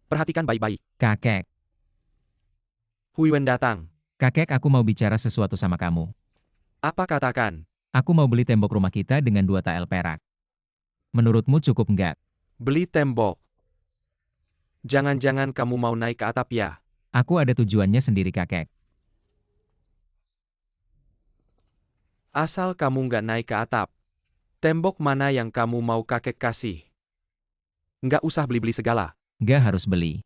Perhatikan baik-baik. Kakek, Huiwen datang. kakek aku mau bicara sesuatu sama kamu. Apa katakan? Aku mau beli tembok rumah kita dengan 2 tael perak. Menurutmu cukup nggak? Beli tembok. Jangan-jangan kamu mau naik ke atap ya? Aku ada tujuannya sendiri kakek. Asal kamu nggak naik ke atap. Tembok mana yang kamu mau kakek kasih? Nggak usah beli-beli segala. Nggak harus beli.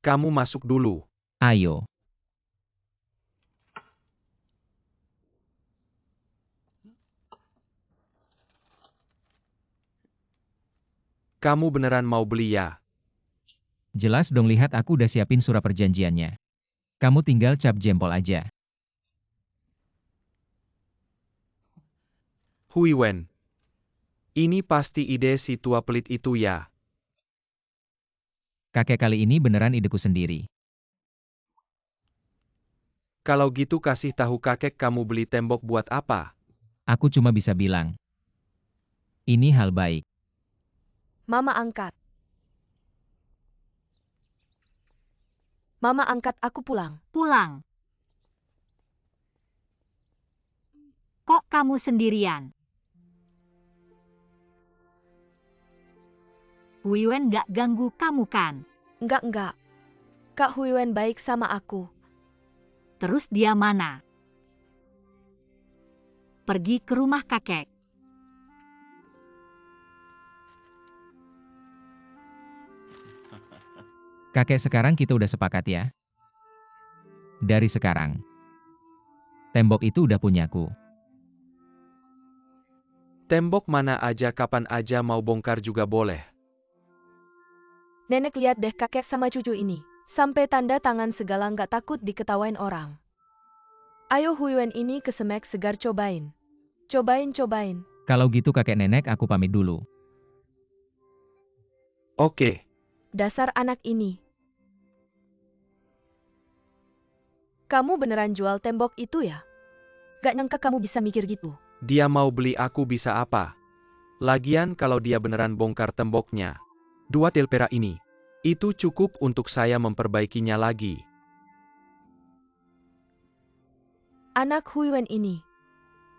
Kamu masuk dulu. Ayo. Kamu beneran mau beli ya? Jelas dong, lihat aku udah siapin surat perjanjiannya. Kamu tinggal cap jempol aja. Huiwen. Ini pasti ide si tua pelit itu ya? Kakek, kali ini beneran ideku sendiri. Kalau gitu kasih tahu kakek kamu beli tembok buat apa? Aku cuma bisa bilang. Ini hal baik. Mama angkat. Mama angkat, aku pulang. Pulang. Kok kamu sendirian? Huiwen gak ganggu kamu kan? Enggak. Kak Huiwen baik sama aku. Terus dia mana? Pergi ke rumah kakek. Kakek, sekarang kita udah sepakat ya? Dari sekarang, tembok itu udah punyaku. Tembok mana aja kapan aja mau bongkar juga boleh. Nenek lihat deh kakek sama cucu ini. Sampai tanda tangan segala nggak takut diketawain orang. Ayo Huiwen ini kesemek segar cobain. Cobain. Kalau gitu kakek nenek, aku pamit dulu. Oke. Dasar anak ini. Kamu beneran jual tembok itu ya? Gak nyangka kamu bisa mikir gitu. Dia mau beli, aku bisa apa? Lagian kalau dia beneran bongkar temboknya. 2 tael perak ini. Itu cukup untuk saya memperbaikinya lagi. Anak Huiwen ini.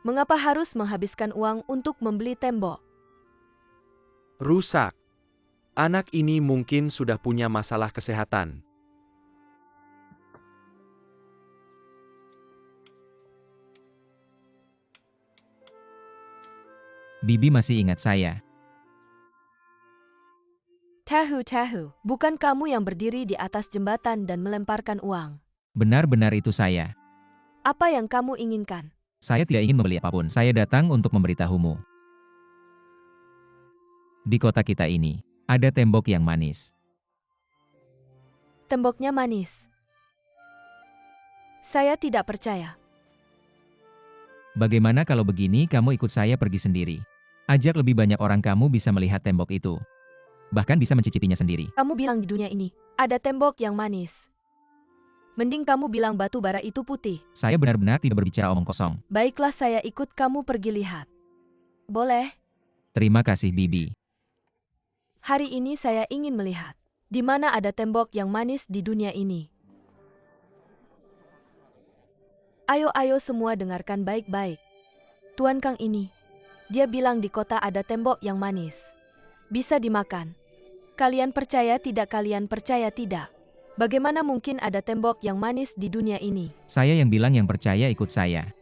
Mengapa harus menghabiskan uang untuk membeli tembok? Rusak. Anak ini mungkin sudah punya masalah kesehatan. Bibi masih ingat saya. Tahu. Bukan kamu yang berdiri di atas jembatan dan melemparkan uang. Benar-benar itu saya. Apa yang kamu inginkan? Saya tidak ingin membeli apapun. Saya datang untuk memberitahumu. Di kota kita ini, ada tembok yang manis. Temboknya manis. Saya tidak percaya. Bagaimana kalau begini, kamu ikut saya pergi sendiri. Ajak lebih banyak orang, kamu bisa melihat tembok itu. Bahkan bisa mencicipinya sendiri. Kamu bilang di dunia ini, ada tembok yang manis. Mending kamu bilang batu bara itu putih. Saya benar-benar tidak berbicara omong kosong. Baiklah, saya ikut kamu pergi lihat. Boleh? Terima kasih, Bibi. Hari ini saya ingin melihat. Di mana ada tembok yang manis di dunia ini. Ayo semua dengarkan baik-baik. Tuan Kang ini, dia bilang di kota ada tembok yang manis. Bisa dimakan. Kalian percaya tidak? Kalian percaya tidak? Bagaimana mungkin ada tembok yang manis di dunia ini? Saya yang bilang, yang percaya ikut saya.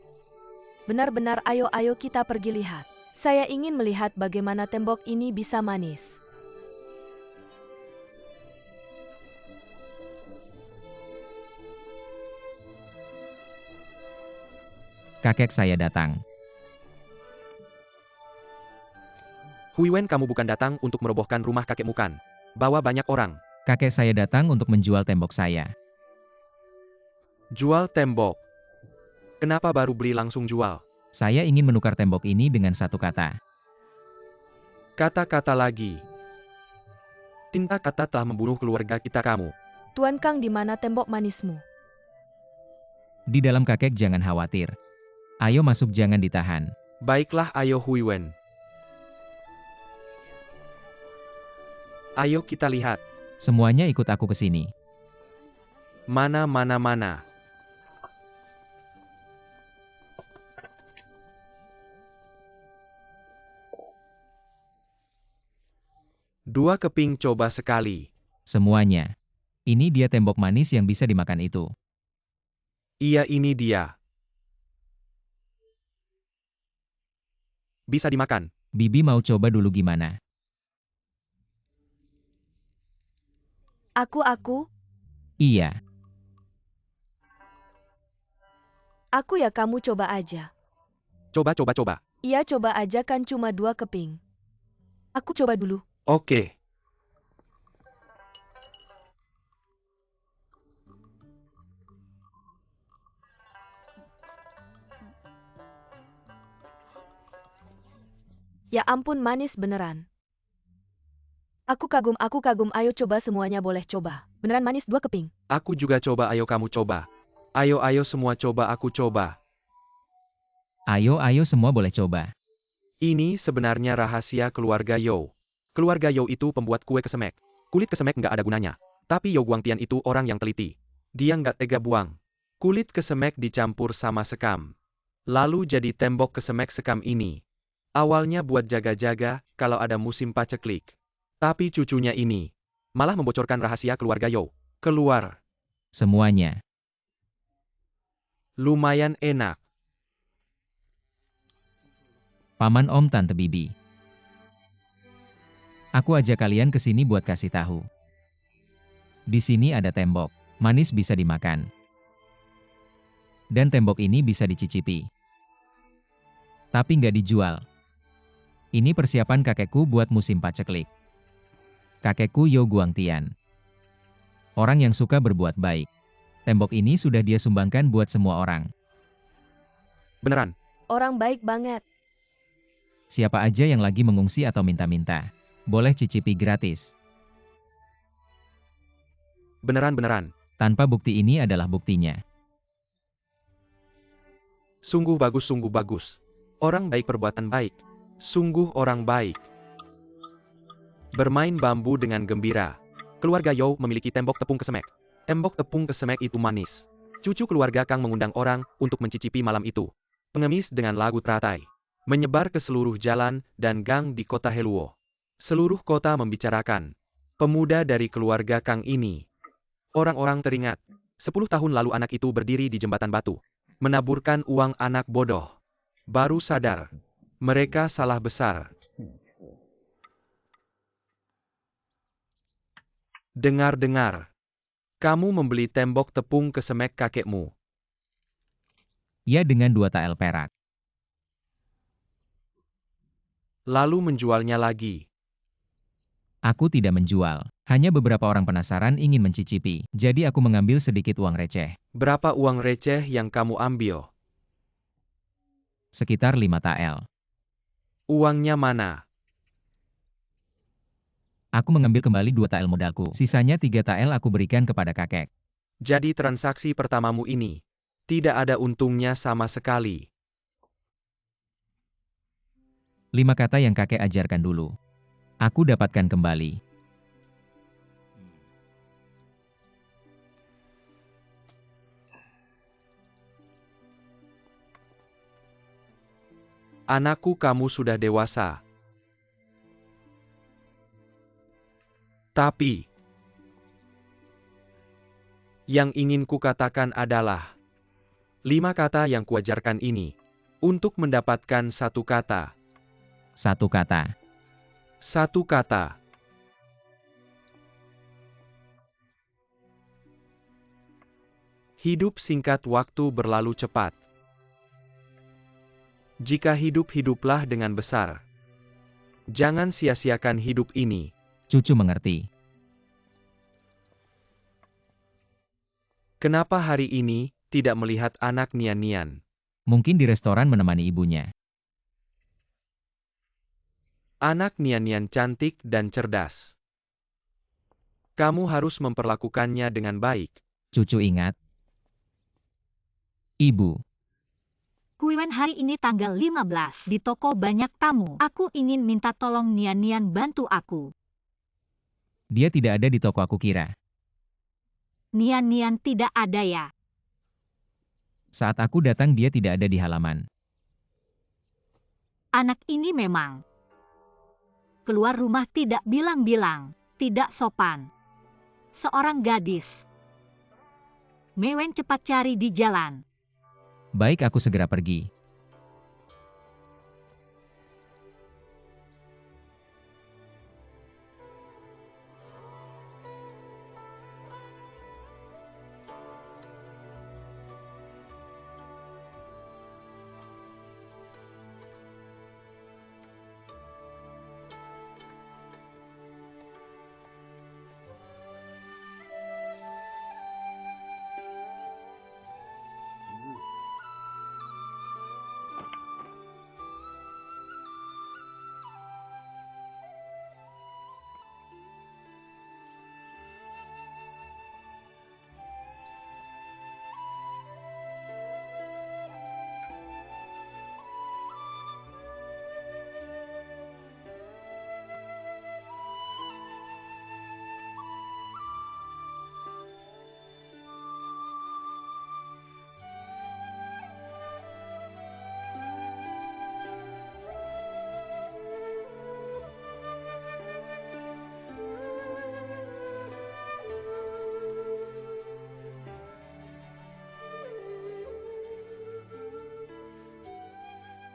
Benar-benar, ayo kita pergi lihat. Saya ingin melihat bagaimana tembok ini bisa manis. Kakek saya datang. Huiwen, kamu bukan datang untuk merobohkan rumah kakekmu kan? Bawa banyak orang. Kakek saya datang untuk menjual tembok saya. Jual tembok. Kenapa baru beli langsung jual? Saya ingin menukar tembok ini dengan satu kata. Kata-kata lagi. Tinta kata telah membunuh keluarga kita kamu. Tuan Kang, di mana tembok manismu? Di dalam, kakek, jangan khawatir. Ayo masuk, jangan ditahan. Baiklah, ayo Huiwen. Ayo kita lihat. Semuanya ikut aku ke sini. Mana. Dua keping coba sekali. Semuanya. Ini dia tembok manis yang bisa dimakan itu. Iya ini dia. Bisa dimakan. Bibi mau coba dulu gimana? Aku. Iya. Aku ya kamu coba aja. Coba. Iya coba aja kan cuma 2 keping. Aku coba dulu. Oke. Ya ampun manis beneran. Aku kagum ayo coba semuanya boleh coba. Beneran manis 2 keping. Aku juga coba, ayo kamu coba. Ayo semua coba, aku coba. Ayo semua boleh coba. Ini sebenarnya rahasia keluarga You. Keluarga You itu pembuat kue kesemek. Kulit kesemek nggak ada gunanya. Tapi You Guangtian itu orang yang teliti. Dia nggak tega buang kulit kesemek dicampur sama sekam. Lalu jadi tembok kesemek sekam ini. Awalnya buat jaga-jaga kalau ada musim paceklik. Tapi cucunya ini malah membocorkan rahasia keluarga You. Keluar. Semuanya. Lumayan enak. Paman Om Tante Bibi. Aku ajak kalian ke sini buat kasih tahu. Di sini ada tembok. Manis bisa dimakan. Dan tembok ini bisa dicicipi. Tapi nggak dijual. Ini persiapan kakekku buat musim paceklik. Kakekku You Guangtian. Orang yang suka berbuat baik. Tembok ini sudah dia sumbangkan buat semua orang. Beneran. Orang baik banget. Siapa aja yang lagi mengungsi atau minta-minta, boleh cicipi gratis. Beneran. Tanpa bukti ini adalah buktinya. Sungguh bagus. Orang baik perbuatan baik. Sungguh orang baik. Bermain bambu dengan gembira. Keluarga You memiliki tembok tepung kesemek. Tembok tepung kesemek itu manis. Cucu keluarga Kang mengundang orang untuk mencicipi malam itu. Pengemis dengan lagu teratai. Menyebar ke seluruh jalan dan gang di kota Heluo. Seluruh kota membicarakan pemuda dari keluarga Kang ini. Orang-orang teringat, 10 tahun lalu anak itu berdiri di jembatan batu. Menaburkan uang anak bodoh. Baru sadar, mereka salah besar. Dengar, kamu membeli tembok tepung kesemek kakekmu. Ya dengan 2 tael perak. Lalu menjualnya lagi. Aku tidak menjual. Hanya beberapa orang penasaran ingin mencicipi. Jadi aku mengambil sedikit uang receh. Berapa uang receh yang kamu ambil? Sekitar 5 tael. Uangnya mana? Aku mengambil kembali 2 tael modalku. Sisanya 3 tael aku berikan kepada kakek. Jadi transaksi pertamamu ini tidak ada untungnya sama sekali. 5 kata yang kakek ajarkan dulu. Aku dapatkan kembali. Anakku, kamu sudah dewasa. Tapi, yang ingin kukatakan adalah 5 kata yang kuajarkan ini untuk mendapatkan 1 kata. 1 kata. 1 kata. Hidup singkat, waktu berlalu cepat. Jika hidup, hiduplah dengan besar. Jangan sia-siakan hidup ini. Cucu mengerti. Kenapa hari ini tidak melihat anak Nian-Nian? Mungkin di restoran menemani ibunya. Anak Nian-Nian cantik dan cerdas. Kamu harus memperlakukannya dengan baik. Cucu ingat. Ibu. Kuiwen hari ini tanggal 15. Di toko banyak tamu. Aku ingin minta tolong Nian-Nian bantu aku. Dia tidak ada di toko aku kira. Nian tidak ada ya? Saat aku datang dia tidak ada di halaman. Anak ini memang keluar rumah tidak bilang-bilang, tidak sopan. Seorang gadis. Mewen cepat cari di jalan. Baik, aku segera pergi.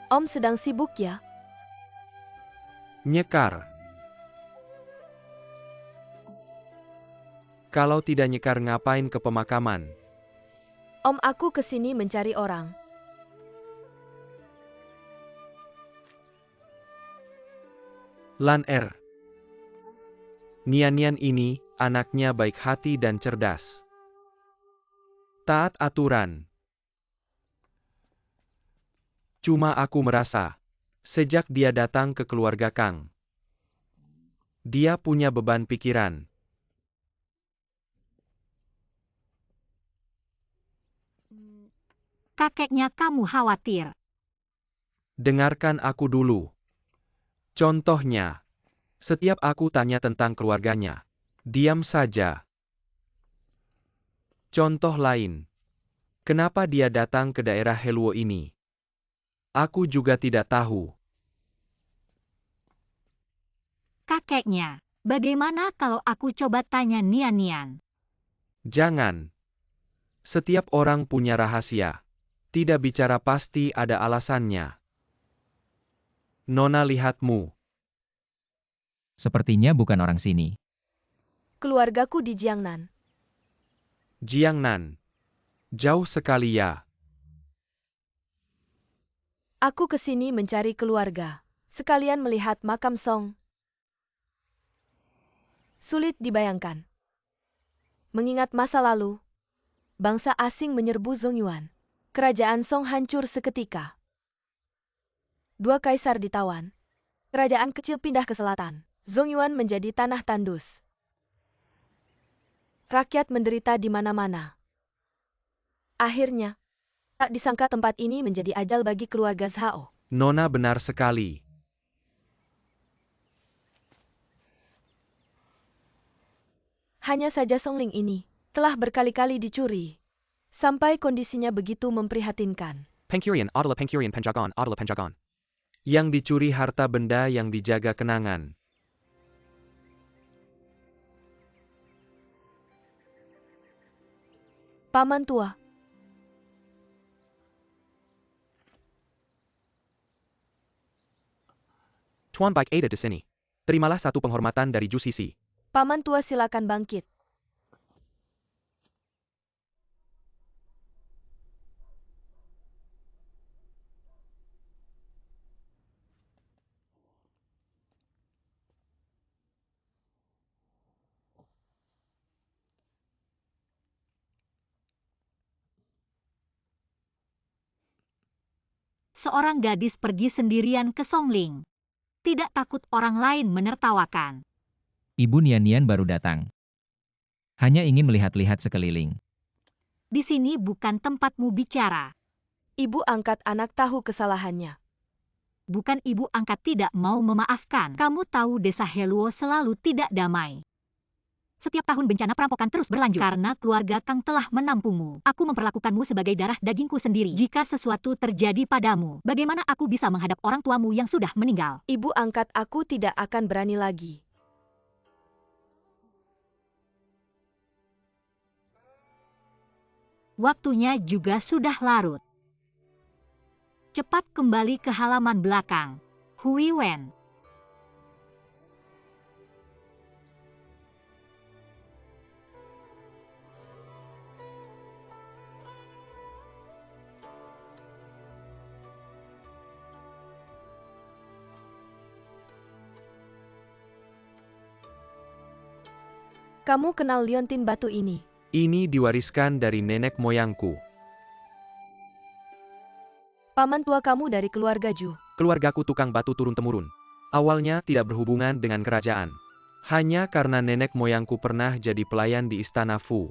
Om sedang sibuk ya? Nyekar. Kalau tidak nyekar ngapain ke pemakaman? Om, aku kesini mencari orang. Lan Nian ini, anaknya baik hati dan cerdas. Taat aturan. Cuma aku merasa, sejak dia datang ke keluarga Kang, dia punya beban pikiran. Kakeknya kamu khawatir. Dengarkan aku dulu. Contohnya, setiap aku tanya tentang keluarganya, diam saja. Contoh lain, kenapa dia datang ke daerah Heluo ini? Aku juga tidak tahu. Kakeknya, bagaimana kalau aku coba tanya Nian? Jangan. Setiap orang punya rahasia. Tidak bicara pasti ada alasannya. Nona lihatmu. Sepertinya bukan orang sini. Keluargaku di Jiangnan. Jiangnan. Jauh sekali ya. Aku kesini mencari keluarga. Sekalian melihat makam Song. Sulit dibayangkan. Mengingat masa lalu, bangsa asing menyerbu Zongyuan. Kerajaan Song hancur seketika. 2 kaisar ditawan. Kerajaan kecil pindah ke selatan. Zongyuan menjadi tanah tandus. Rakyat menderita di mana-mana. Akhirnya, tak disangka tempat ini menjadi ajal bagi keluarga Zhao. Nona benar sekali. Hanya saja Songling ini telah berkali-kali dicuri. Sampai kondisinya begitu memprihatinkan. Pengkurian adalah pengkurian penjagaan adalah penjagaan. Yang dicuri harta benda yang dijaga kenangan. Paman tua. Tuan baik ada di sini. Terimalah satu penghormatan dari Ju Sisi. Paman tua, silakan bangkit. Seorang gadis pergi sendirian ke Songling. Tidak takut orang lain menertawakan. Ibu Nian baru datang. Hanya ingin melihat-lihat sekeliling. Di sini bukan tempatmu bicara. Ibu angkat anak tahu kesalahannya. Bukan ibu angkat tidak mau memaafkan. Kamu tahu desa Heluo selalu tidak damai. Setiap tahun bencana perampokan terus berlanjut. Karena keluarga Kang telah menampungmu. Aku memperlakukanmu sebagai darah dagingku sendiri. Jika sesuatu terjadi padamu, bagaimana aku bisa menghadap orang tuamu yang sudah meninggal? Ibu angkat aku tidak akan berani lagi. Waktunya juga sudah larut. Cepat kembali ke halaman belakang. Hui Wen. Kamu kenal liontin batu ini? Ini diwariskan dari nenek moyangku. Paman tua kamu dari keluarga Ju. Keluargaku tukang batu turun-temurun. Awalnya tidak berhubungan dengan kerajaan. Hanya karena nenek moyangku pernah jadi pelayan di istana Fu.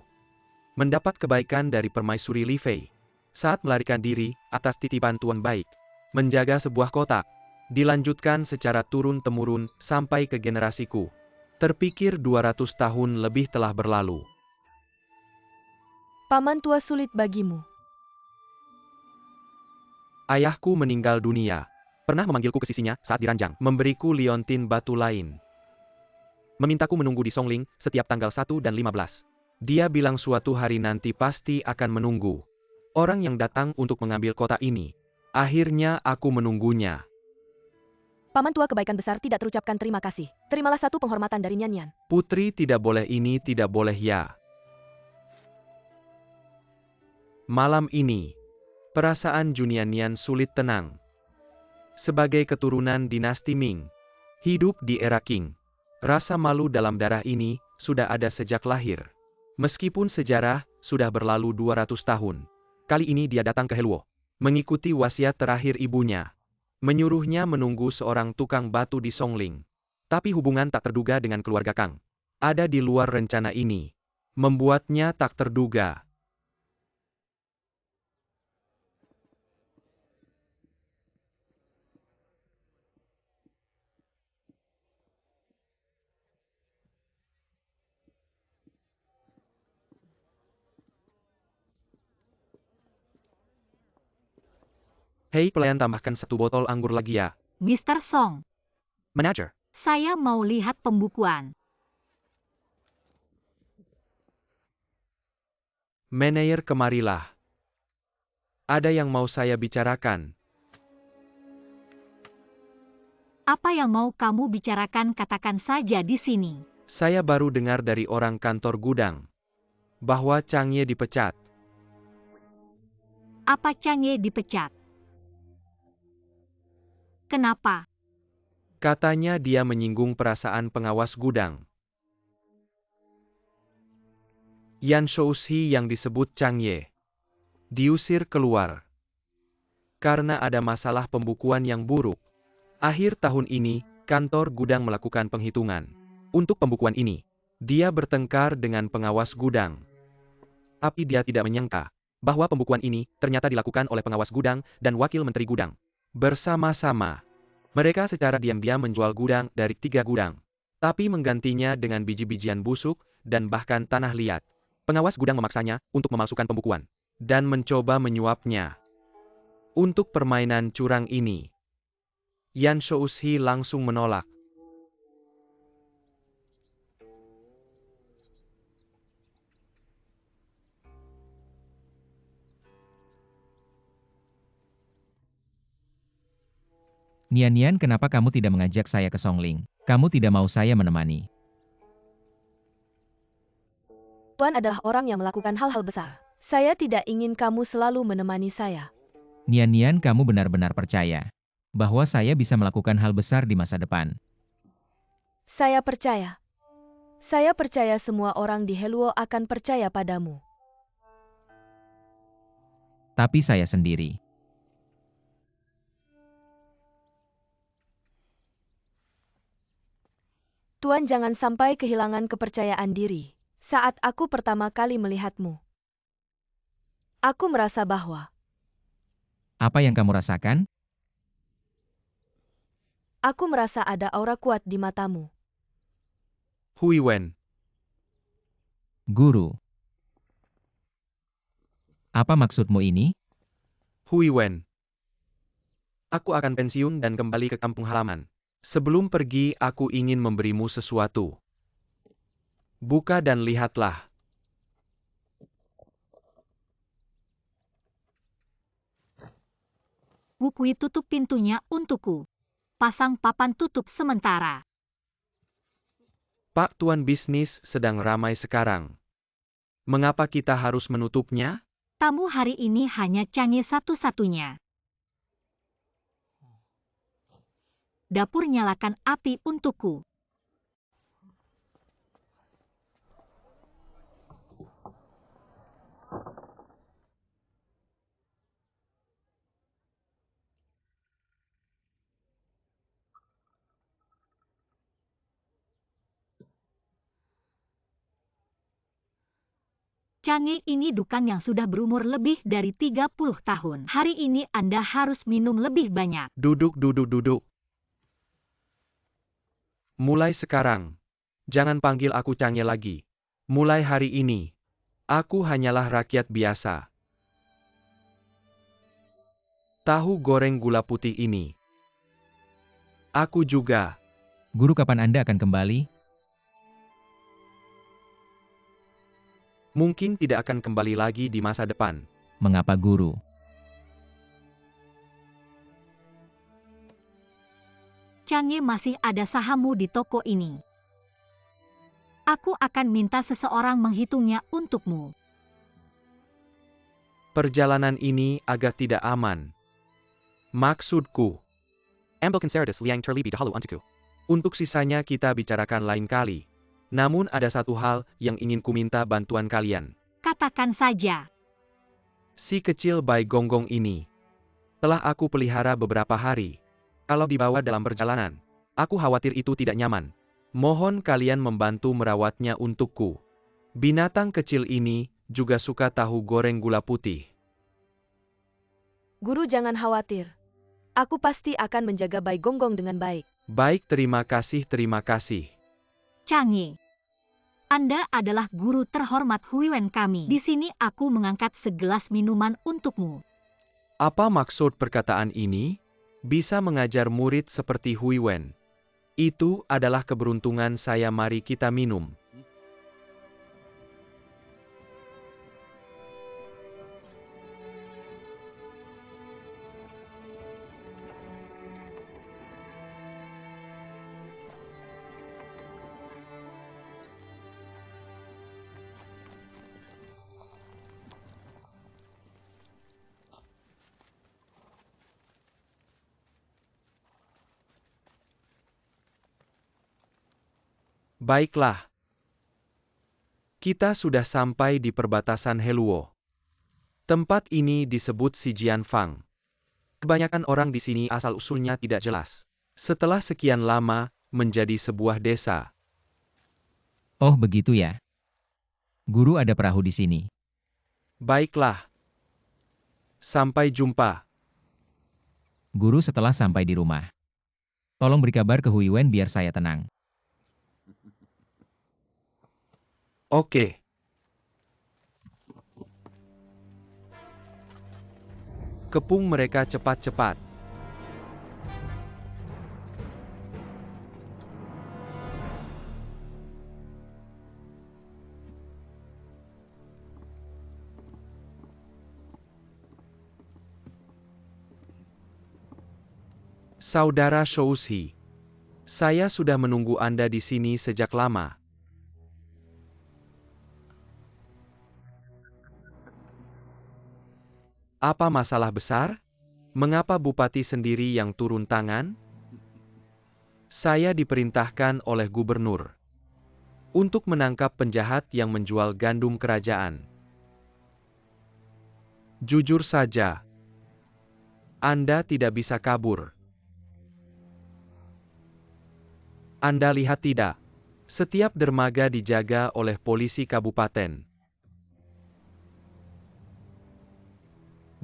Mendapat kebaikan dari permaisuri Li Fei. Saat melarikan diri atas titipan Tuan Baik. Menjaga sebuah kota. Dilanjutkan secara turun-temurun sampai ke generasiku. Terpikir 200 tahun lebih telah berlalu. Paman tua sulit bagimu. Ayahku meninggal dunia. Pernah memanggilku ke sisinya saat diranjang, memberiku liontin batu lain. Memintaku menunggu di Songling setiap tanggal 1 dan 15. Dia bilang suatu hari nanti pasti akan menunggu. Orang yang datang untuk mengambil kota ini. Akhirnya aku menunggunya. Paman tua kebaikan besar tidak terucapkan terima kasih. Terimalah satu penghormatan dari Nyan Nyan. Putri tidak boleh ini, tidak boleh ya. Malam ini, perasaan Junianian sulit tenang. Sebagai keturunan dinasti Ming, hidup di era Qing, rasa malu dalam darah ini sudah ada sejak lahir. Meskipun sejarah sudah berlalu 200 tahun, kali ini dia datang ke Heluo, mengikuti wasiat terakhir ibunya. Menyuruhnya menunggu seorang tukang batu di Songling. Tapi hubungan tak terduga dengan keluarga Kang ada di luar rencana ini. Membuatnya tak terduga. Hei pelayan, tambahkan 1 botol anggur lagi ya. Mr. Song, Manager. saya mau lihat pembukuan. Manayer, kemarilah. Ada yang mau saya bicarakan. Apa yang mau kamu bicarakan, katakan saja di sini. Saya baru dengar dari orang kantor gudang bahwa Chang Ye dipecat. Apa Chang Ye dipecat? Kenapa? Katanya dia menyinggung perasaan pengawas gudang. Yan Shoushi yang disebut Chang Ye diusir keluar karena ada masalah pembukuan yang buruk. Akhir tahun ini, kantor gudang melakukan penghitungan. Untuk pembukuan ini, dia bertengkar dengan pengawas gudang. Tapi dia tidak menyangka bahwa pembukuan ini ternyata dilakukan oleh pengawas gudang dan wakil menteri gudang. Bersama-sama, mereka secara diam-diam menjual gudang dari 3 gudang. Tapi menggantinya dengan biji-bijian busuk dan bahkan tanah liat. Pengawas gudang memaksanya untuk memalsukan pembukuan dan mencoba menyuapnya. Untuk permainan curang ini, Yan Shoushi langsung menolak. Nian, kenapa kamu tidak mengajak saya ke Songling? Kamu tidak mau saya menemani. Tuan adalah orang yang melakukan hal-hal besar. Saya tidak ingin kamu selalu menemani saya. Nian, kamu benar-benar percaya bahwa saya bisa melakukan hal besar di masa depan. Saya percaya. Saya percaya semua orang di Heluo akan percaya padamu. Tapi saya sendiri. Tuan jangan sampai kehilangan kepercayaan diri. Saat aku pertama kali melihatmu, aku merasa bahwa Apa yang kamu rasakan? aku merasa ada aura kuat di matamu. Hui Wen. Guru. Apa maksudmu ini? Hui Wen. Aku akan pensiun dan kembali ke kampung halaman. Sebelum pergi, aku ingin memberimu sesuatu. Buka dan lihatlah. Wu Kui tutup pintunya untukku. Pasang papan tutup sementara. Pak Tuan bisnis sedang ramai sekarang. Mengapa kita harus menutupnya? Tamu hari ini hanya Chang'e satu-satunya. Dapur nyalakan api untukku. Chang'e ini dukang yang sudah berumur lebih dari 30 tahun. Hari ini Anda harus minum lebih banyak. Duduk, duduk, duduk. Mulai sekarang, jangan panggil aku Chang'e lagi. Mulai hari ini, aku hanyalah rakyat biasa. Tahu goreng gula putih ini. Aku juga. Guru, kapan Anda akan kembali? Mungkin tidak akan kembali lagi di masa depan. Mengapa, Guru? Chang'e masih ada sahammu di toko ini. Aku akan minta seseorang menghitungnya untukmu. Perjalanan ini agak tidak aman. Maksudku, Ambilkan Serdis Liang terlebih dahulu untukku. Untuk sisanya kita bicarakan lain kali. Namun ada satu hal yang ingin ku minta bantuan kalian. Katakan saja. Si kecil Bai Gonggong ini telah aku pelihara beberapa hari. Kalau dibawa dalam perjalanan, aku khawatir itu tidak nyaman. Mohon kalian membantu merawatnya untukku. Binatang kecil ini juga suka tahu goreng gula putih. Guru jangan khawatir. Aku pasti akan menjaga Bai Gonggong dengan baik. Baik, terima kasih, terima kasih. Chang'e, Anda adalah guru terhormat Huiwen kami. Di sini aku mengangkat segelas minuman untukmu. Apa maksud perkataan ini? Bisa mengajar murid seperti Hui Wen. Itu adalah keberuntungan saya, mari kita minum. Baiklah. Kita sudah sampai di perbatasan Heluo. Tempat ini disebut Sijianfang. Kebanyakan orang di sini asal-usulnya tidak jelas. Setelah sekian lama, menjadi sebuah desa. Oh, begitu ya. Guru, ada perahu di sini. Baiklah. Sampai jumpa. Guru, setelah sampai di rumah, tolong beri kabar ke Huiwen biar saya tenang. Oke. Kepung mereka cepat-cepat. Saudara Shoushi, saya sudah menunggu Anda di sini sejak lama. Apa masalah besar? Mengapa Bupati sendiri yang turun tangan? Saya diperintahkan oleh gubernur untuk menangkap penjahat yang menjual gandum kerajaan. Jujur saja, Anda tidak bisa kabur. Anda lihat tidak? Setiap dermaga dijaga oleh polisi kabupaten.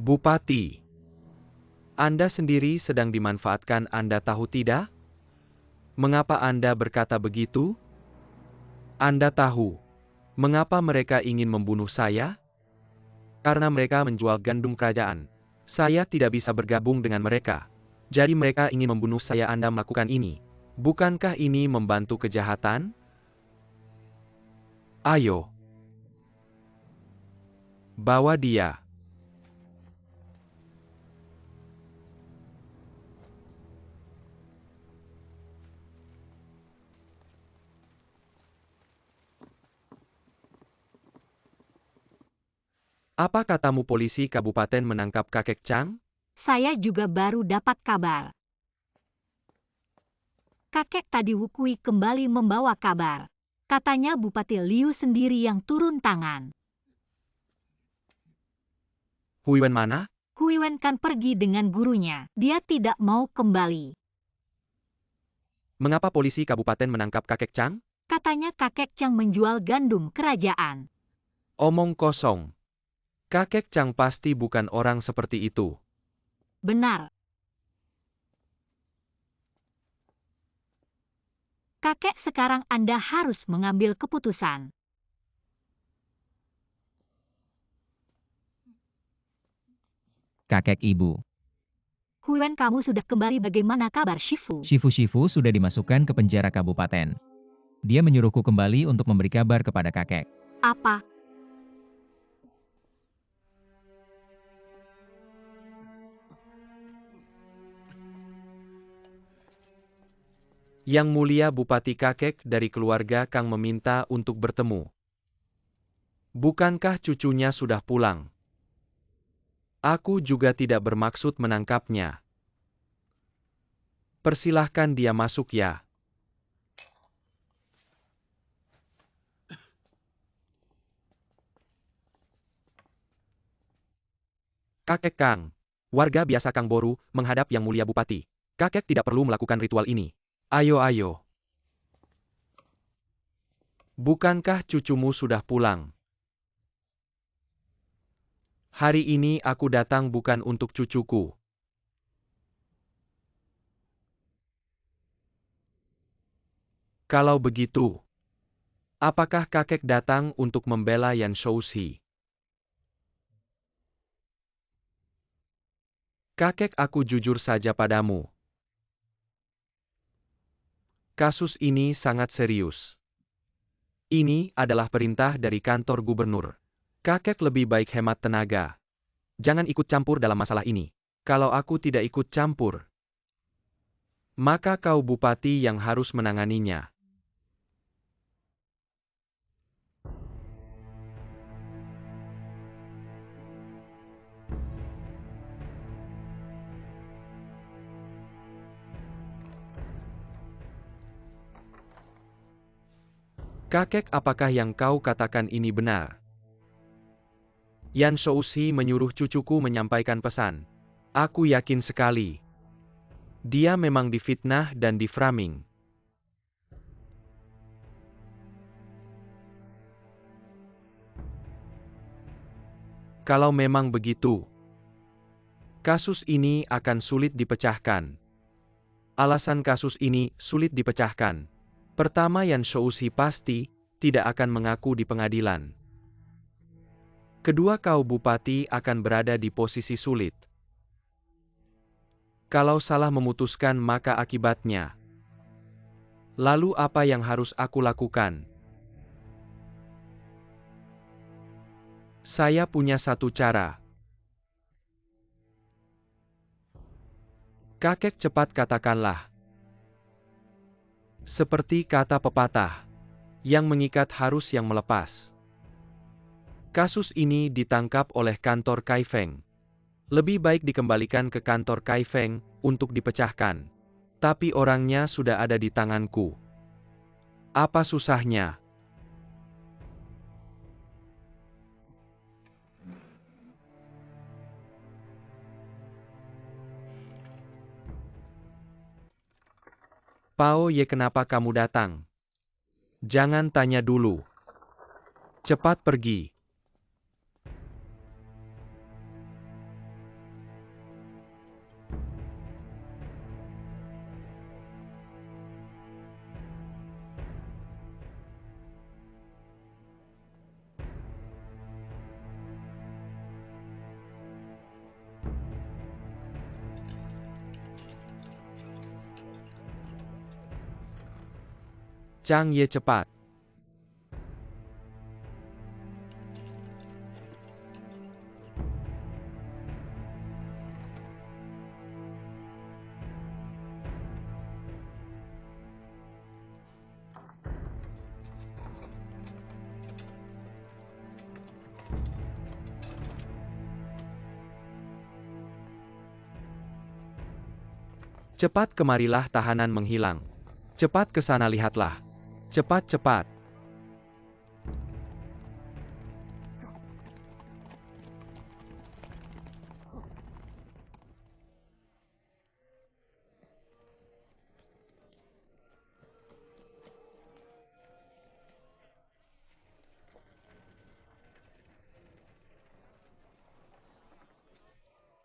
Bupati, Anda sendiri sedang dimanfaatkan, Anda tahu tidak? Mengapa Anda berkata begitu? Anda tahu, Mengapa mereka ingin membunuh saya? Karena mereka menjual gandum kerajaan. Saya tidak bisa bergabung dengan mereka. Jadi mereka ingin membunuh saya. Anda melakukan ini. Bukankah ini membantu kejahatan? Ayo. Bawa dia. Apa katamu polisi kabupaten menangkap kakek Chang? Saya juga baru dapat kabar. Kakek tadi Wukui kembali membawa kabar. Katanya Bupati Liu sendiri yang turun tangan. Huiwen mana? Huiwen kan pergi dengan gurunya. Dia tidak mau kembali. Mengapa polisi kabupaten menangkap kakek Chang? Katanya kakek Chang menjual gandum kerajaan. Omong kosong. Kakek Chang pasti bukan orang seperti itu. Benar. Kakek, sekarang Anda harus mengambil keputusan. Kakek ibu. Huiwen, kamu sudah kembali. Bagaimana kabar Shifu? Shifu sudah dimasukkan ke penjara kabupaten. Dia menyuruhku kembali untuk memberi kabar kepada kakek. Apa? Yang mulia Bupati, kakek dari keluarga Kang meminta untuk bertemu. Bukankah cucunya sudah pulang? Aku juga tidak bermaksud menangkapnya. Persilahkan dia masuk ya. Kakek Kang. Warga biasa Kang Boru menghadap Yang Mulia Bupati. Kakek tidak perlu melakukan ritual ini. Ayo. Bukankah cucumu sudah pulang? Hari ini aku datang bukan untuk cucuku. Kalau begitu, apakah kakek datang untuk membela Yan Shoushi? Kakek, aku jujur saja padamu. Kasus ini sangat serius. Ini adalah perintah dari kantor gubernur. Kakek lebih baik hemat tenaga. Jangan ikut campur dalam masalah ini. Kalau aku tidak ikut campur, maka kau bupati yang harus menanganinya. Kakek, apakah yang kau katakan ini benar? Yan Shoushi menyuruh cucuku menyampaikan pesan. Aku yakin sekali. Dia memang difitnah dan diframing. Kalau memang begitu, kasus ini akan sulit dipecahkan. Alasan kasus ini sulit dipecahkan. Pertama, Yan Shoushi pasti tidak akan mengaku di pengadilan. Kedua, kau bupati akan berada di posisi sulit. Kalau salah memutuskan, maka akibatnya. Lalu apa yang harus aku lakukan? Saya punya satu cara. Kakek, cepat katakanlah. Seperti kata pepatah, yang mengikat harus yang melepas. Kasus ini ditangkap oleh kantor Kai Feng. Lebih baik dikembalikan ke kantor Kai Feng untuk dipecahkan. Tapi orangnya sudah ada di tanganku. Apa susahnya? Pao Ye, kenapa kamu datang? Jangan tanya dulu. Cepat pergi. Chang Ye cepat. Cepat kemarilah tahanan menghilang. Cepat ke sana lihatlah. Cepat-cepat.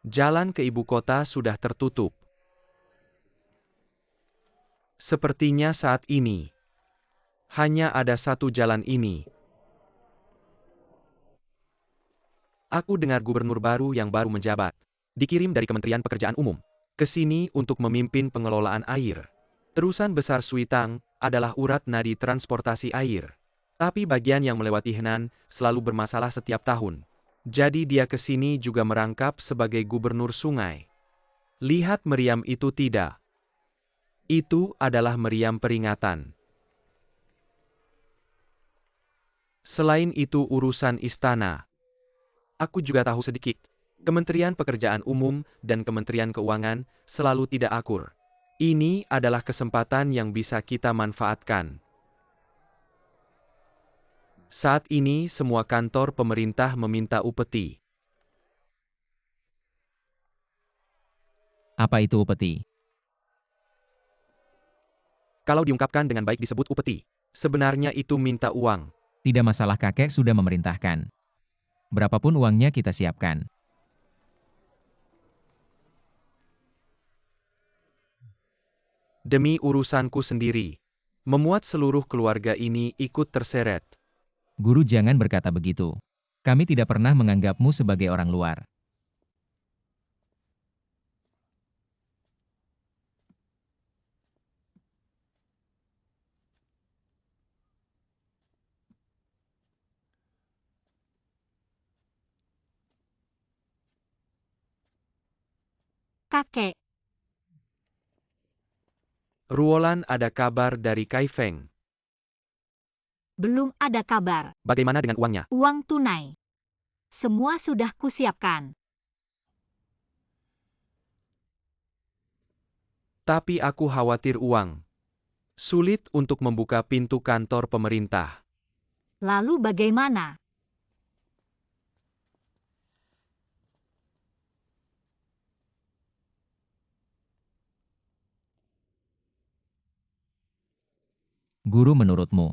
Jalan ke ibu kota sudah tertutup. Sepertinya saat ini hanya ada satu jalan ini. Aku dengar gubernur baru yang baru menjabat, dikirim dari Kementerian Pekerjaan Umum, ke sini untuk memimpin pengelolaan air. Terusan besar Suitang adalah urat nadi transportasi air. Tapi bagian yang melewati Henan selalu bermasalah setiap tahun. Jadi dia ke sini juga merangkap sebagai gubernur sungai. Lihat meriam itu tidak? Itu adalah meriam peringatan. Selain itu urusan istana. Aku juga tahu sedikit. Kementerian Pekerjaan Umum dan Kementerian Keuangan selalu tidak akur. Ini adalah kesempatan yang bisa kita manfaatkan. Saat ini semua kantor pemerintah meminta upeti. Apa itu upeti? Kalau diungkapkan dengan baik disebut upeti. Sebenarnya itu minta uang. Tidak masalah, kakek sudah memerintahkan. Berapapun uangnya kita siapkan. Demi urusanku sendiri. Memuat seluruh keluarga ini ikut terseret. Guru, jangan berkata begitu. Kami tidak pernah menganggapmu sebagai orang luar. Kakek, Ruolan, ada kabar dari Kai Feng. belum ada kabar. Bagaimana dengan uangnya? Uang tunai. Semua sudah kusiapkan. Tapi aku khawatir uang. Sulit untuk membuka pintu kantor pemerintah. Lalu bagaimana? Guru, menurutmu?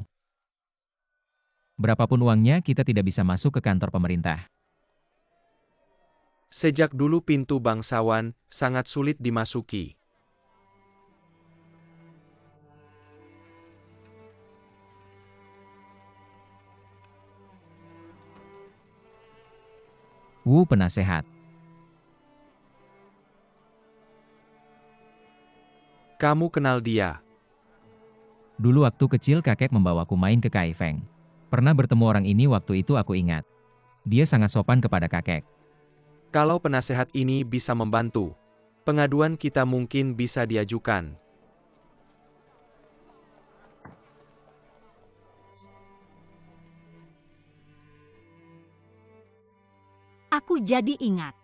Berapapun uangnya, kita tidak bisa masuk ke kantor pemerintah. Sejak dulu pintu bangsawan sangat sulit dimasuki. Wu, penasehat. Kamu kenal dia? Dulu waktu kecil kakek membawaku main ke Kai Feng. Pernah bertemu orang ini, waktu itu aku ingat. Dia sangat sopan kepada kakek. Kalau penasehat ini bisa membantu, pengaduan kita mungkin bisa diajukan. Aku jadi ingat.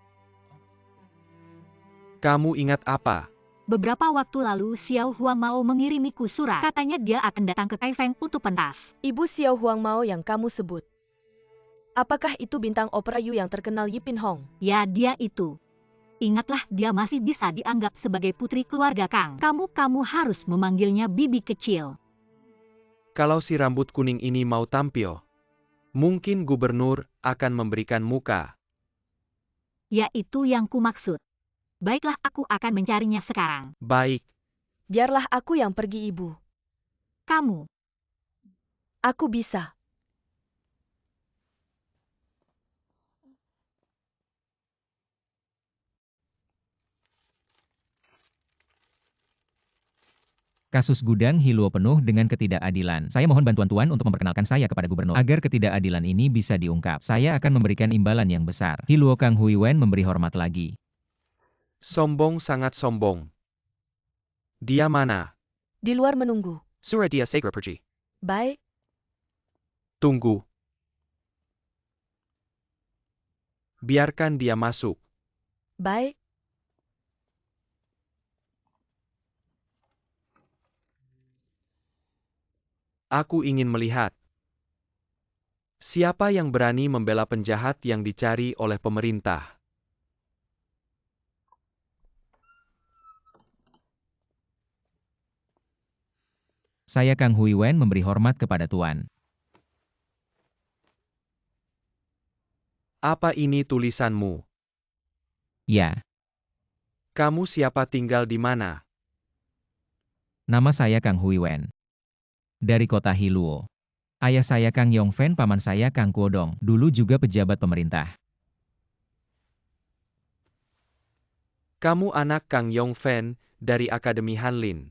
Kamu ingat apa? Beberapa waktu lalu Xiao Huang mau mengirimiku surat. Katanya dia akan datang ke Kaifeng untuk pentas. Ibu Xiao Huang Mao yang kamu sebut. Apakah itu bintang opera Yu yang terkenal Yipin Hong? Ya, dia itu. Ingatlah, dia masih bisa dianggap sebagai putri keluarga Kang. Kamu harus memanggilnya bibi kecil. Kalau si rambut kuning ini mau tampil, mungkin gubernur akan memberikan muka. Ya, itu yang kumaksud. Baiklah, aku akan mencarinya sekarang. Baik, Biarlah aku yang pergi, Ibu. Kamu, Aku bisa. Kasus gudang Hiluo penuh dengan ketidakadilan. Saya mohon bantuan Tuan untuk memperkenalkan saya kepada gubernur. Agar ketidakadilan ini bisa diungkap, saya akan memberikan imbalan yang besar. Hiluo Kang Huiwen memberi hormat lagi. Sombong sangat sombong. Dia mana? Di luar menunggu. Surah dia segera pergi. Baik, Tunggu. Biarkan dia masuk. baik. Aku ingin melihat. Siapa yang berani membela penjahat yang dicari oleh pemerintah? Saya Kang Huiwen memberi hormat kepada Tuan. Apa ini tulisanmu? Ya, Kamu siapa, tinggal di mana? nama saya Kang Huiwen. Dari kota Hiluo. Ayah saya Kang Yongfen, paman saya Kang Kuodong, dulu juga pejabat pemerintah. Kamu anak Kang Yongfen dari Akademi Hanlin.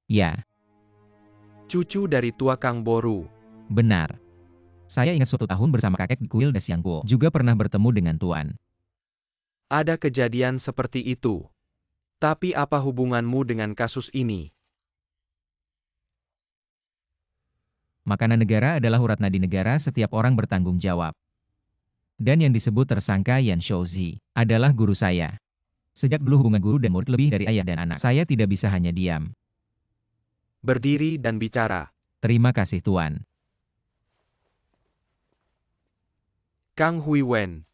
Ya, Cucu dari tua Kang Boru. benar. Saya ingat suatu tahun bersama kakek di kuil Dasyangguo, juga pernah bertemu dengan Tuan. Ada kejadian seperti itu. Tapi apa hubunganmu dengan kasus ini? Makanan negara adalah urat nadi negara, setiap orang bertanggung jawab. Dan yang disebut tersangka Yan Shouzi adalah guru saya. Sejak dulu hubungan guru dan murid lebih dari ayah dan anak. Saya tidak bisa hanya diam. Berdiri dan bicara. Terima kasih Tuan. Kang Huiwen.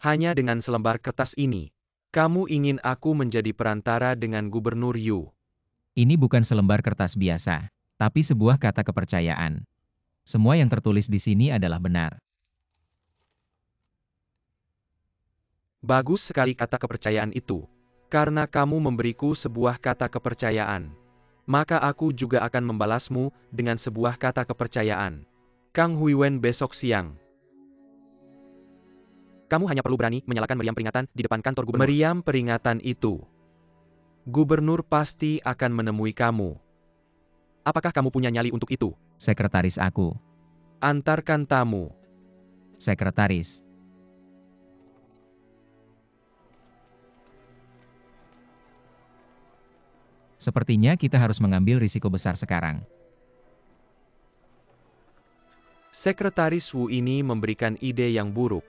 Hanya dengan selembar kertas ini, kamu ingin aku menjadi perantara dengan Gubernur Yu. Ini bukan selembar kertas biasa, tapi sebuah kata kepercayaan. Semua yang tertulis di sini adalah benar. Bagus sekali kata kepercayaan itu. Karena kamu memberiku sebuah kata kepercayaan, maka aku juga akan membalasmu dengan sebuah kata kepercayaan. Kang Huiwen, besok siang. Kamu hanya perlu berani menyalakan meriam peringatan di depan kantor gubernur. Meriam peringatan itu. Gubernur pasti akan menemui kamu. Apakah kamu punya nyali untuk itu? Sekretaris aku. Antarkan tamu. Sekretaris. Sepertinya kita harus mengambil risiko besar sekarang. Sekretaris Wu ini memberikan ide yang buruk.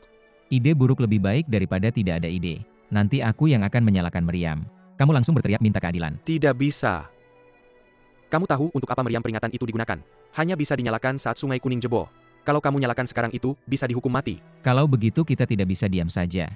Ide buruk lebih baik daripada tidak ada ide. Nanti aku yang akan menyalakan meriam. Kamu langsung berteriak minta keadilan. Tidak bisa. Kamu tahu untuk apa meriam peringatan itu digunakan? Hanya bisa dinyalakan saat Sungai Kuning jebol. Kalau kamu nyalakan sekarang itu, bisa dihukum mati. Kalau begitu kita tidak bisa diam saja.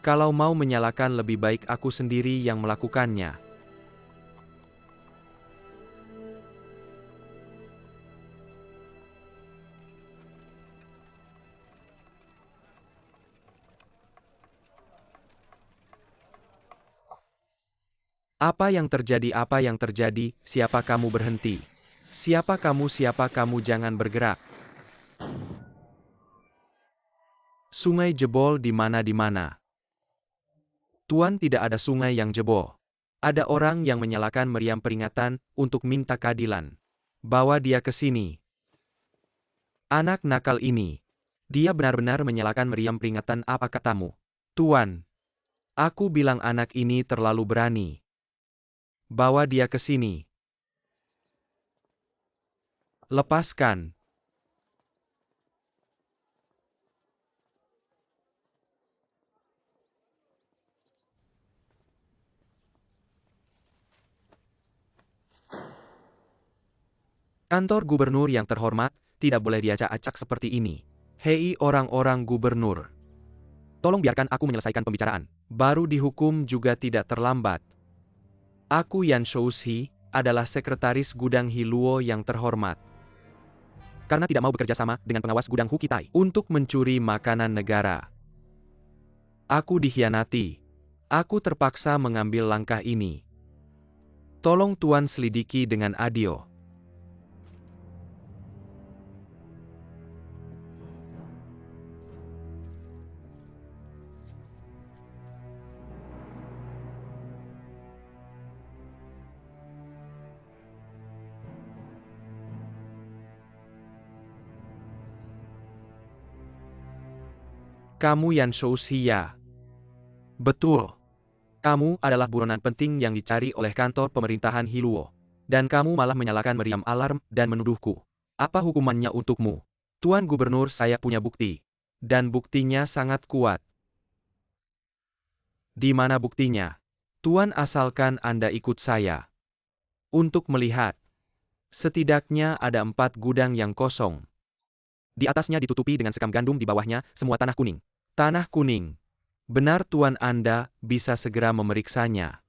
Kalau mau menyalakan, lebih baik aku sendiri yang melakukannya. Apa yang terjadi? Apa yang terjadi? Siapa kamu, berhenti? Siapa kamu? Siapa kamu? Jangan bergerak. Sungai jebol di mana? Di mana? Tuan, tidak ada sungai yang jebol. Ada orang yang menyalakan meriam peringatan untuk minta keadilan. Bawa dia ke sini. Anak nakal ini. Dia benar-benar menyalakan meriam peringatan. Apa katamu? Tuan. Aku bilang anak ini terlalu berani. Bawa dia ke sini. Lepaskan. Kantor gubernur yang terhormat, tidak boleh diacak-acak seperti ini. Hei orang-orang gubernur. Tolong biarkan aku menyelesaikan pembicaraan. Baru dihukum juga tidak terlambat. Aku Yan Shouzi, adalah sekretaris gudang Hiluo yang terhormat. Karena tidak mau bekerja sama dengan pengawas gudang Hu Kitai untuk mencuri makanan negara. Aku dikhianati. Aku terpaksa mengambil langkah ini. Tolong Tuan selidiki dengan adil. Kamu Yan Shouxia. Betul. Kamu adalah buronan penting yang dicari oleh kantor pemerintahan Hiluo. Dan kamu malah menyalakan meriam alarm dan menuduhku. Apa hukumannya untukmu? Tuan Gubernur, saya punya bukti. Dan buktinya sangat kuat. Di mana buktinya? Tuan, asalkan Anda ikut saya. Untuk melihat. Setidaknya ada 4 gudang yang kosong. Di atasnya ditutupi dengan sekam gandum, di bawahnya semua tanah kuning. Tanah kuning. Benar Tuan, Anda bisa segera memeriksanya.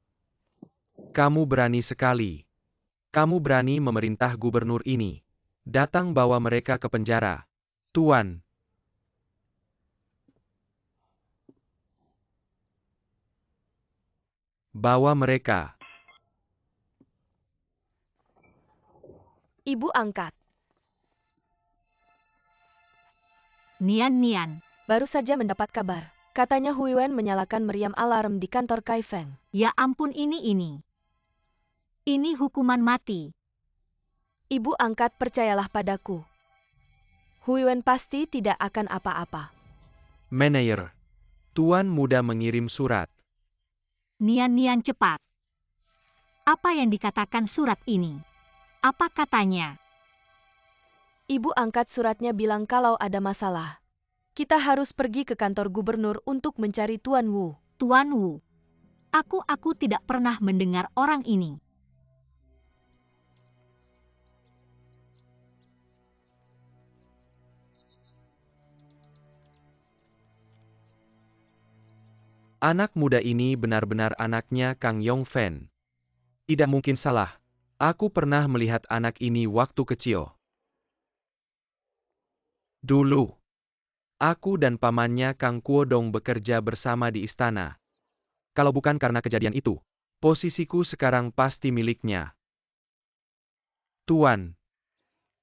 Kamu berani sekali. Kamu berani memerintah gubernur ini. Datang, bawa mereka ke penjara. Tuan. Bawa mereka. Ibu angkat. Nian. Baru saja mendapat kabar. Katanya Huiwen menyalakan meriam alarm di kantor Kaifeng. Ya ampun, ini. Ini hukuman mati. Ibu angkat, percayalah padaku. Huiwen pasti tidak akan apa-apa. Manayer. Tuan muda mengirim surat. Nian, cepat. Apa yang dikatakan surat ini? Apa katanya? Ibu angkat suratnya bilang kalau ada masalah. Kita harus pergi ke kantor gubernur untuk mencari Tuan Wu. Tuan Wu. Aku tidak pernah mendengar orang ini. Anak muda ini benar-benar anaknya Kang Yongfen. Tidak mungkin salah. Aku pernah melihat anak ini waktu kecil. Dulu, aku dan pamannya Kang Kuodong bekerja bersama di istana. Kalau bukan karena kejadian itu, posisiku sekarang pasti miliknya. Tuan,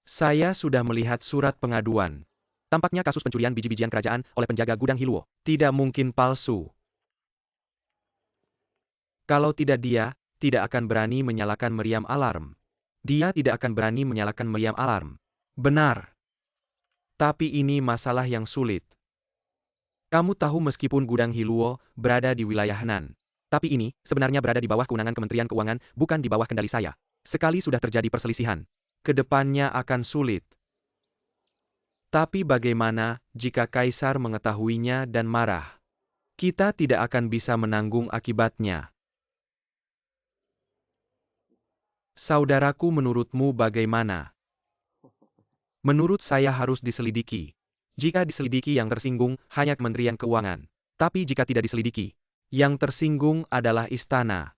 saya sudah melihat surat pengaduan. Tampaknya kasus pencurian biji-bijian kerajaan oleh penjaga gudang Hiluo tidak mungkin palsu. Kalau tidak, dia tidak akan berani menyalakan meriam alarm. Dia tidak akan berani menyalakan meriam alarm. Benar. Tapi ini masalah yang sulit. Kamu tahu, meskipun gudang Hiluo berada di wilayah Henan, tapi ini sebenarnya berada di bawah kewenangan Kementerian Keuangan, bukan di bawah kendali saya. Sekali sudah terjadi perselisihan, kedepannya akan sulit. Tapi bagaimana jika Kaisar mengetahuinya dan marah? Kita tidak akan bisa menanggung akibatnya. Saudaraku, menurutmu bagaimana? Menurut saya harus diselidiki. Jika diselidiki, yang tersinggung hanya Kementerian Keuangan. Tapi jika tidak diselidiki, yang tersinggung adalah istana.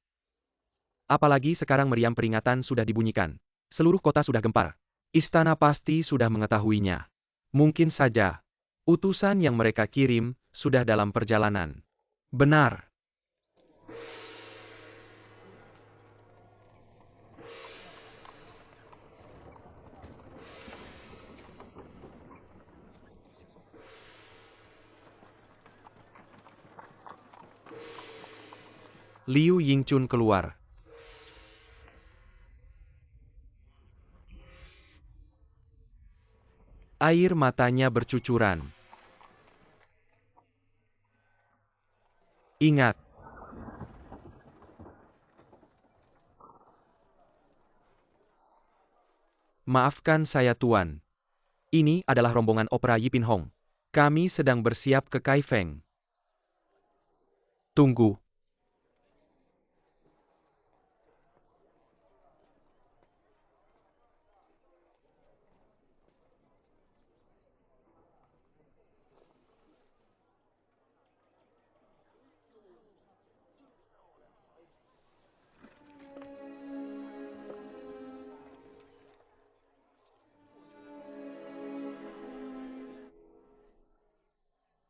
Apalagi sekarang meriam peringatan sudah dibunyikan. Seluruh kota sudah gempar. Istana pasti sudah mengetahuinya. Mungkin saja utusan yang mereka kirim sudah dalam perjalanan. Benar. Liu Yingchun keluar. Air matanya bercucuran. Ingat. Maafkan saya, Tuan. Ini adalah rombongan opera Yipin Hong. Kami sedang bersiap ke Kaifeng. Tunggu.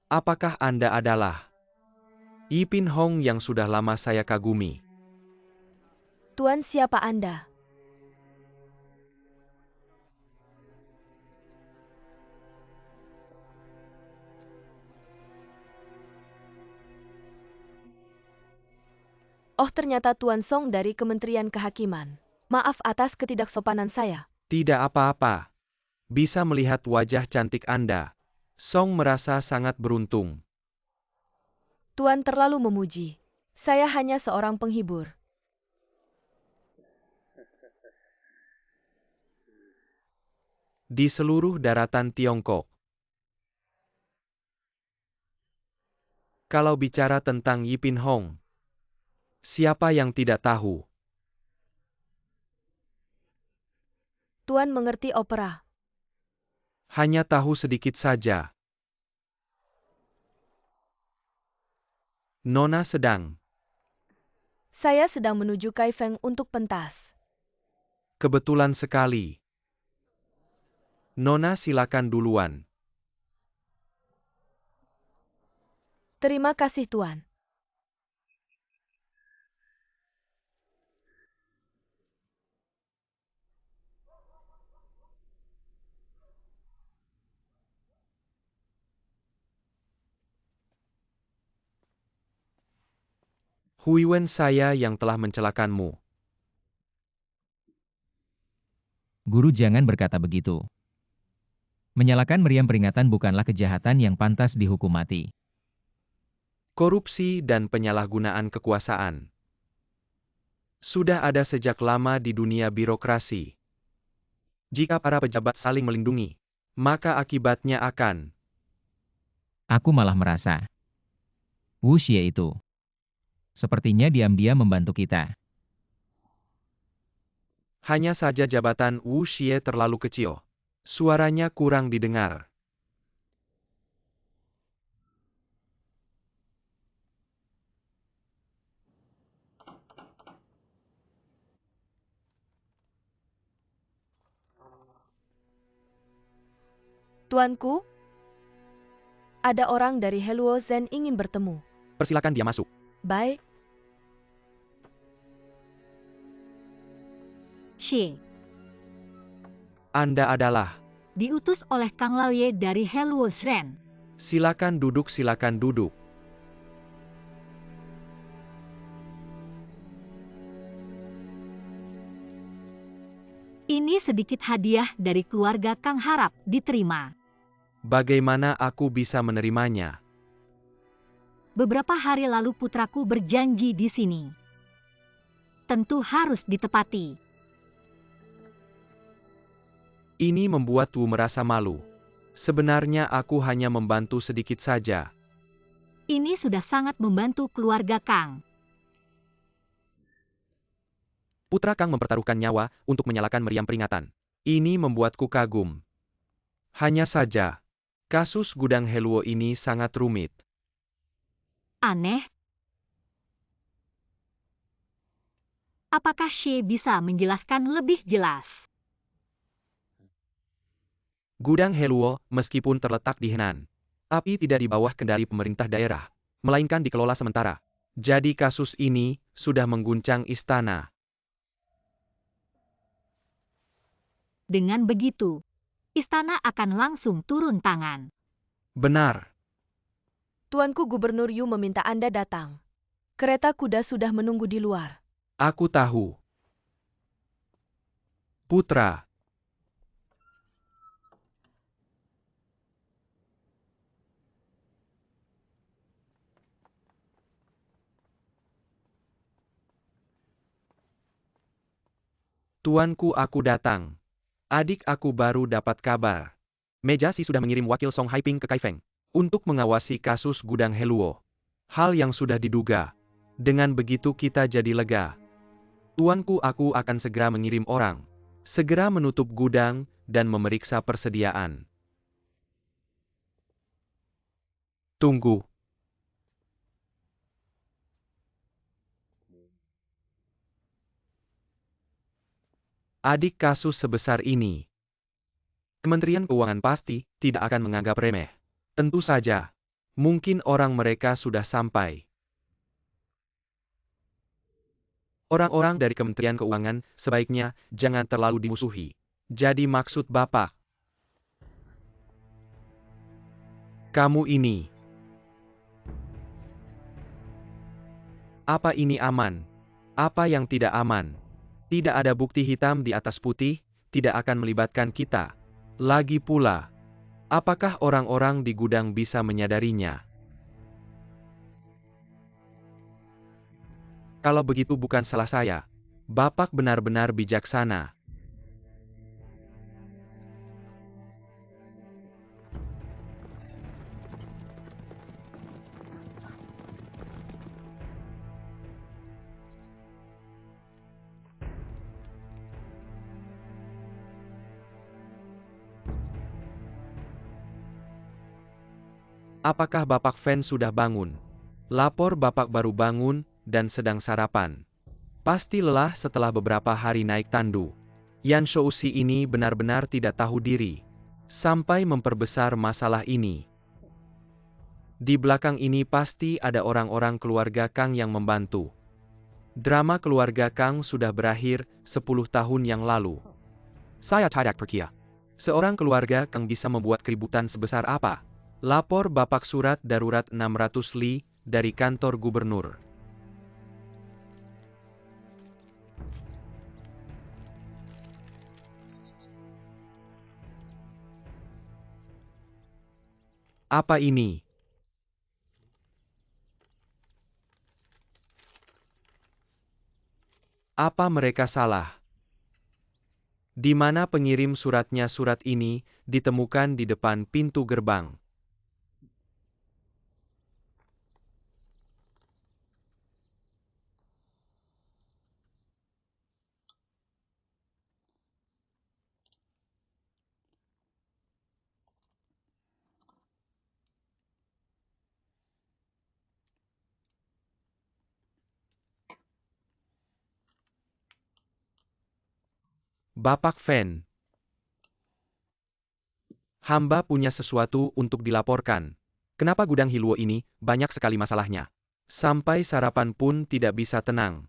Apakah Anda adalah Ipin Hong yang sudah lama saya kagumi. Tuan, siapa Anda? Oh, ternyata Tuan Song dari Kementerian Kehakiman. Maaf atas ketidaksopanan saya. Tidak apa-apa. Bisa melihat wajah cantik Anda. Song merasa sangat beruntung. Tuan terlalu memuji. Saya hanya seorang penghibur. Di seluruh daratan Tiongkok. Kalau bicara tentang Ipin Hong, siapa yang tidak tahu? Tuan mengerti opera. Hanya tahu sedikit saja. Nona sedang. Saya sedang menuju Kaifeng untuk pentas. Kebetulan sekali. Nona silakan duluan. Terima kasih, Tuan. Huiwen saya yang telah mencelakanmu. Guru jangan berkata begitu. Menyalakan meriam peringatan bukanlah kejahatan yang pantas dihukum mati. Korupsi dan penyalahgunaan kekuasaan sudah ada sejak lama di dunia birokrasi. Jika para pejabat saling melindungi, maka akibatnya akan. Aku malah merasa. Wu Xie itu. Sepertinya diam-diam membantu kita. Hanya saja jabatan Wu Xie terlalu kecil. Suaranya kurang didengar. Tuanku, ada orang dari Heluo Zhen ingin bertemu. Persilakan dia masuk. Baik. Xie, Anda adalah. diutus oleh Kang Laoye dari Heluo Zhen. Silakan duduk, silakan duduk. Ini sedikit hadiah dari keluarga Kang harap diterima. Bagaimana aku bisa menerimanya? Beberapa hari lalu putraku berjanji di sini. Tentu harus ditepati. Ini membuat Wu merasa malu. Sebenarnya aku hanya membantu sedikit saja. Ini sudah sangat membantu keluarga Kang. Putra Kang mempertaruhkan nyawa untuk menyalakan meriam peringatan. Ini membuatku kagum. Hanya saja, kasus gudang Heluo ini sangat rumit. Aneh. Apakah Xie bisa menjelaskan lebih jelas? Gudang Heluo, meskipun terletak di Henan, tapi tidak di bawah kendali pemerintah daerah, melainkan dikelola sementara. Jadi kasus ini sudah mengguncang istana. Dengan begitu, istana akan langsung turun tangan. Benar. Tuanku Gubernur Yu meminta Anda datang. Kereta kuda sudah menunggu di luar. Aku tahu. Putra. Tuanku, aku datang. Adik aku baru dapat kabar. Meja Si sudah mengirim wakil Song Haiping ke Kaifeng untuk mengawasi kasus gudang Heluo. Hal yang sudah diduga. Dengan begitu kita jadi lega. Tuanku, aku akan segera mengirim orang. Segera menutup gudang dan memeriksa persediaan. Tunggu. Adik, kasus sebesar ini, Kementerian Keuangan pasti tidak akan menganggap remeh. Tentu saja, mungkin orang mereka sudah sampai. Orang-orang dari Kementerian Keuangan sebaiknya jangan terlalu dimusuhi. Jadi maksud Bapak, kamu ini, apa ini aman? Apa yang tidak aman? Tidak ada bukti hitam di atas putih, tidak akan melibatkan kita. Lagi pula, apakah orang-orang di gudang bisa menyadarinya? Kalau begitu bukan salah saya. Bapak benar-benar bijaksana. Apakah Bapak Fan sudah bangun? Lapor Bapak baru bangun dan sedang sarapan. Pasti lelah setelah beberapa hari naik tandu. Yan Shousi ini benar-benar tidak tahu diri. Sampai memperbesar masalah ini. Di belakang ini pasti ada orang-orang keluarga Kang yang membantu. Drama keluarga Kang sudah berakhir 10 tahun yang lalu. Saya tidak percaya. Seorang keluarga Kang bisa membuat keributan sebesar apa? Lapor Bapak surat darurat 600 li dari kantor gubernur. Apa ini? Apa mereka salah? Di mana pengirim suratnya? Surat ini ditemukan di depan pintu gerbang. Bapak Fan, hamba punya sesuatu untuk dilaporkan. Kenapa gudang Hiluo ini banyak sekali masalahnya? Sampai sarapan pun tidak bisa tenang.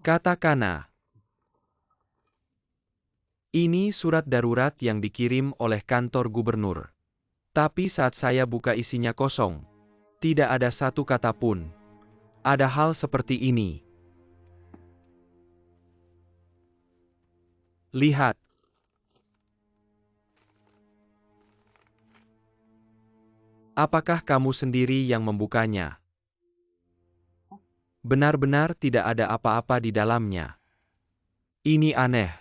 Katakanlah, ini surat darurat yang dikirim oleh kantor gubernur. Tapi saat saya buka isinya kosong. Tidak ada satu kata pun. Ada hal seperti ini. Lihat. Apakah kamu sendiri yang membukanya? Benar-benar tidak ada apa-apa di dalamnya. Ini aneh.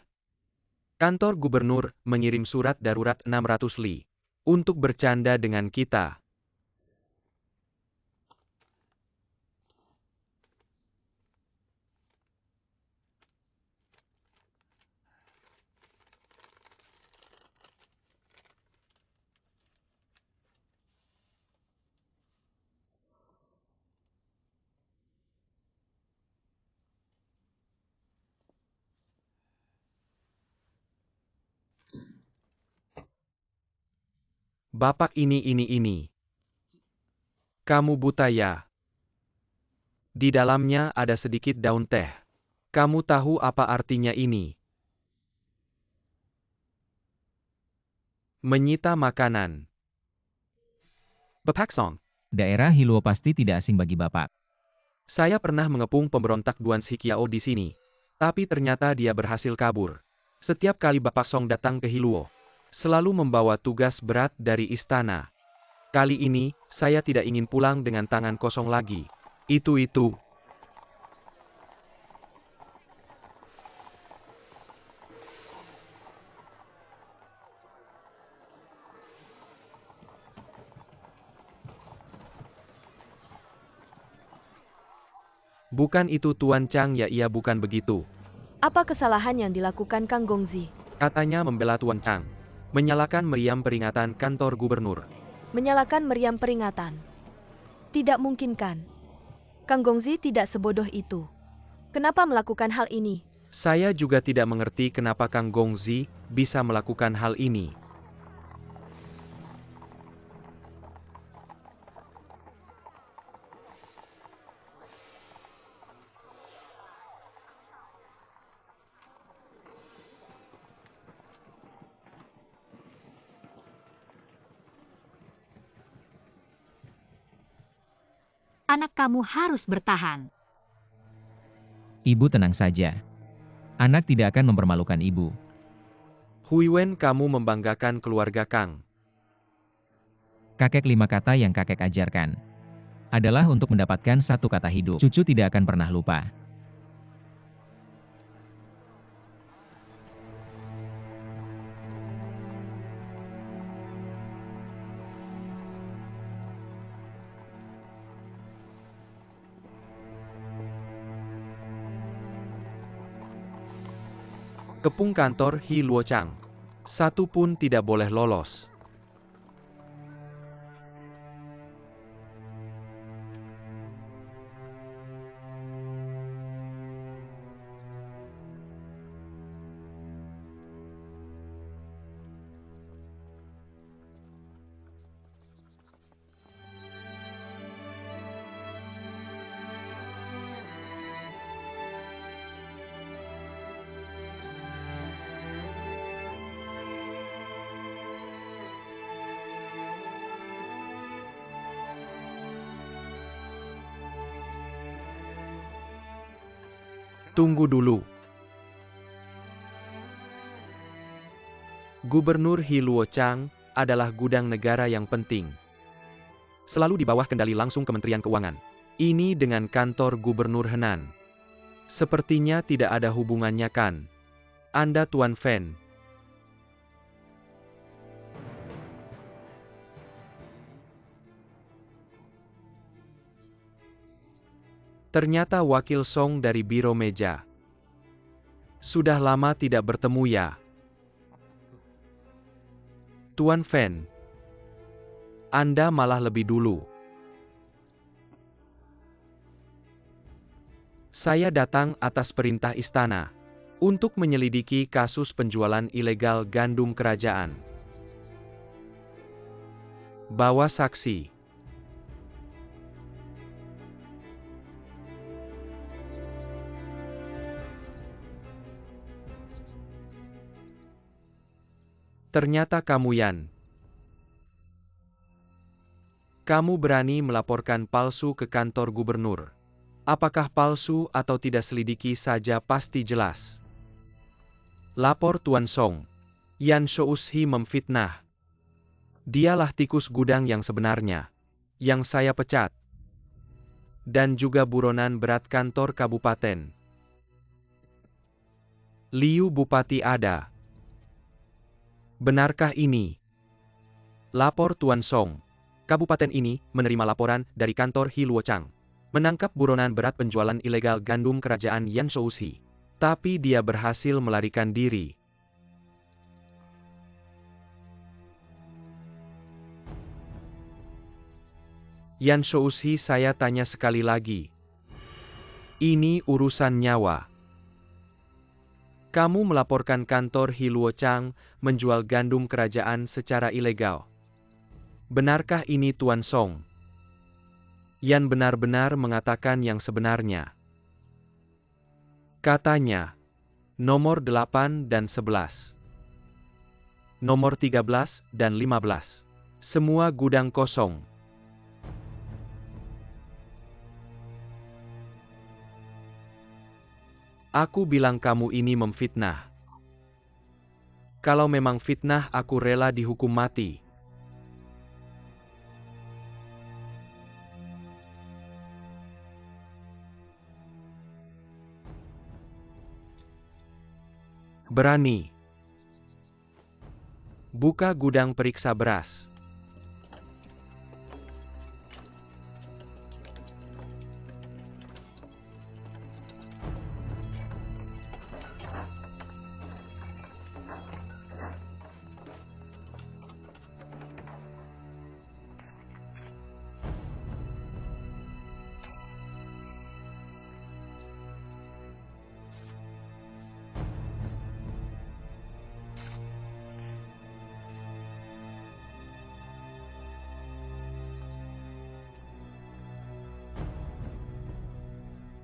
Kantor gubernur mengirim surat darurat 600 li. Untuk bercanda dengan kita. Bapak ini. Kamu buta ya? Di dalamnya ada sedikit daun teh. Kamu tahu apa artinya ini? Menyita makanan. Bapak Song, Daerah Hiluo pasti tidak asing bagi Bapak. saya pernah mengepung pemberontak Duan Shikiao di sini. Tapi ternyata dia berhasil kabur. Setiap kali Bapak Song datang ke Hiluo, selalu membawa tugas berat dari istana. Kali ini, saya tidak ingin pulang dengan tangan kosong lagi. Itu. Bukan itu Tuan Chang ya, iya bukan begitu. Apa kesalahan yang dilakukan Kang Gongzi? Katanya membela Tuan Chang. Menyalakan meriam peringatan kantor gubernur. Menyalakan meriam peringatan. Tidak mungkin kan? Kang Gongzi tidak sebodoh itu. Kenapa melakukan hal ini? Saya juga tidak mengerti kenapa Kang Gongzi bisa melakukan hal ini. anak kamu harus bertahan. Ibu tenang saja. Anak tidak akan mempermalukan ibu. Huiwen, kamu membanggakan keluarga Kang. Kakek 5 kata yang kakek ajarkan adalah untuk mendapatkan 1 kata hidup. Cucu tidak akan pernah lupa. Kepung kantor Hi Luochang. Satu pun tidak boleh lolos. Tunggu dulu. Gubernur Hi Luochang adalah gudang negara yang penting. Selalu di bawah kendali langsung Kementerian Keuangan. Ini dengan kantor Gubernur Henan. Sepertinya tidak ada hubungannya kan? Anda Tuan Fen. Ternyata wakil Song dari Biro Meja. Sudah lama tidak bertemu ya. Tuan Fen. Anda malah lebih dulu. Saya datang atas perintah istana untuk menyelidiki kasus penjualan ilegal gandum kerajaan. Bawa saksi. Ternyata kamu Yan. Kamu berani melaporkan palsu ke kantor gubernur. Apakah palsu atau tidak, selidiki saja pasti jelas. Lapor Tuan Song. Yan Shoushi memfitnah. Dialah tikus gudang yang sebenarnya, yang saya pecat. Dan juga buronan berat kantor kabupaten. Liu Bupati ada. Benarkah ini? Lapor Tuan Song. Kabupaten ini menerima laporan dari kantor Hi Luochang. Menangkap buronan berat penjualan ilegal gandum kerajaan Yan Shoushi. Tapi dia berhasil melarikan diri. Yan Shoushi, saya tanya sekali lagi. Ini urusan nyawa. Kamu melaporkan kantor Hi Luochang menjual gandum kerajaan secara ilegal. Benarkah ini Tuan Song? Yan benar-benar mengatakan yang sebenarnya. Katanya, nomor 8 dan 11. Nomor 13 dan 15. Semua gudang kosong. Aku bilang kamu ini memfitnah. Kalau memang fitnah, aku rela dihukum mati. Berani. Buka gudang periksa beras.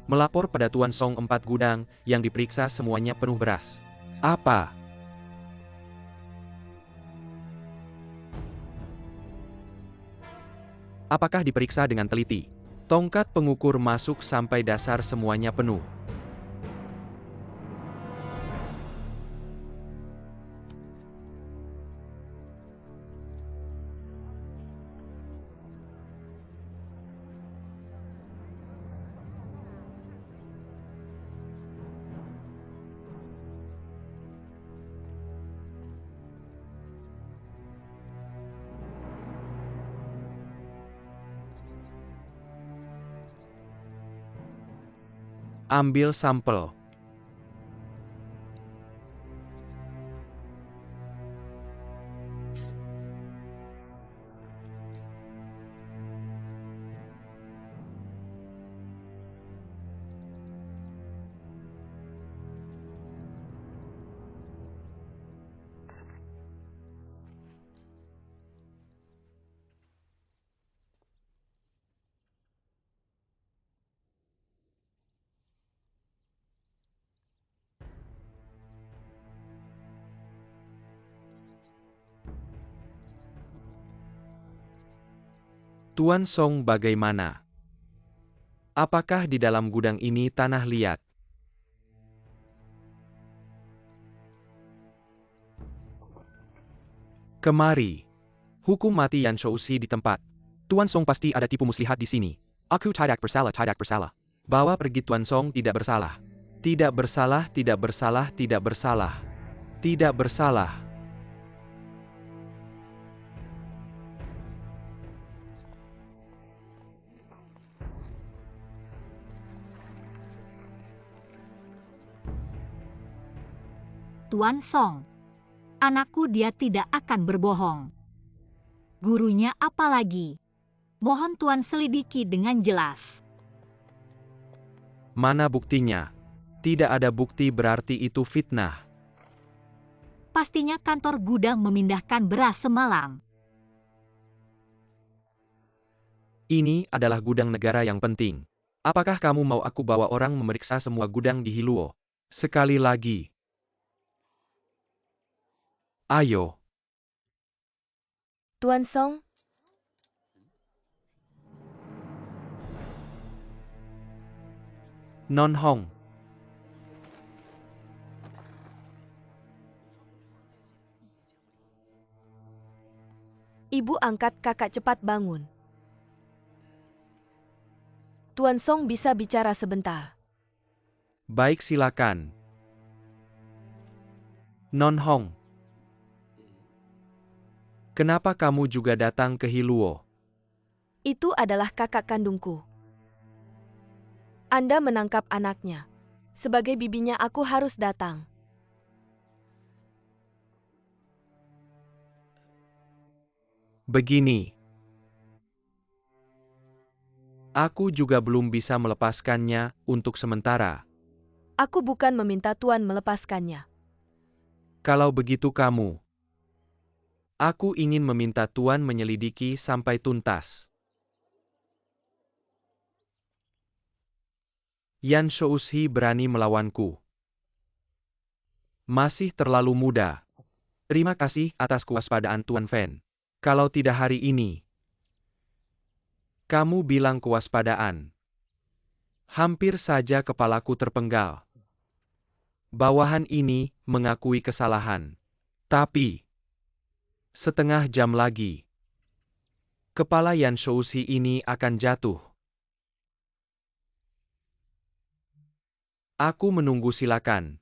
Melapor pada Tuan Song 4 gudang yang diperiksa semuanya penuh beras. Apa? Apakah diperiksa dengan teliti? Tongkat pengukur masuk sampai dasar semuanya penuh. Ambil sampel. Tuan Song, bagaimana? Apakah di dalam gudang ini tanah liat? Kemari. Hukum mati Yan Shouxi di tempat. Tuan Song pasti ada tipu muslihat di sini. Aku tidak bersalah, tidak bersalah. Bawa pergi Tuan Song tidak bersalah. Tidak bersalah, tidak bersalah, tidak bersalah. Tidak bersalah. Tuan Song, anakku dia tidak akan berbohong. Gurunya apalagi? Mohon Tuan selidiki dengan jelas. Mana buktinya? Tidak ada bukti, berarti itu fitnah. Pastinya kantor gudang memindahkan beras semalam. Ini adalah gudang negara yang penting. Apakah kamu mau aku bawa orang memeriksa semua gudang di Hiluo? Sekali lagi. Ayo. Tuan Song, Non Hong. ibu angkat kakak cepat bangun. Tuan Song bisa bicara sebentar. Baik, silakan. Non Hong. Kenapa kamu juga datang ke Hiluo? Itu adalah kakak kandungku. Anda menangkap anaknya. Sebagai bibinya aku harus datang. Begini. Aku juga belum bisa melepaskannya untuk sementara. Aku bukan meminta Tuan melepaskannya. Kalau begitu kamu. Aku ingin meminta Tuan menyelidiki sampai tuntas. Yan Shouxi berani melawanku. Masih terlalu muda. Terima kasih atas kewaspadaan Tuan Fen. Kalau tidak hari ini. Kamu bilang kewaspadaan. Hampir saja kepalaku terpenggal. Bawahan ini mengakui kesalahan. Tapi setengah jam lagi, kepala Yan Shouxi ini akan jatuh. Aku menunggu, silakan.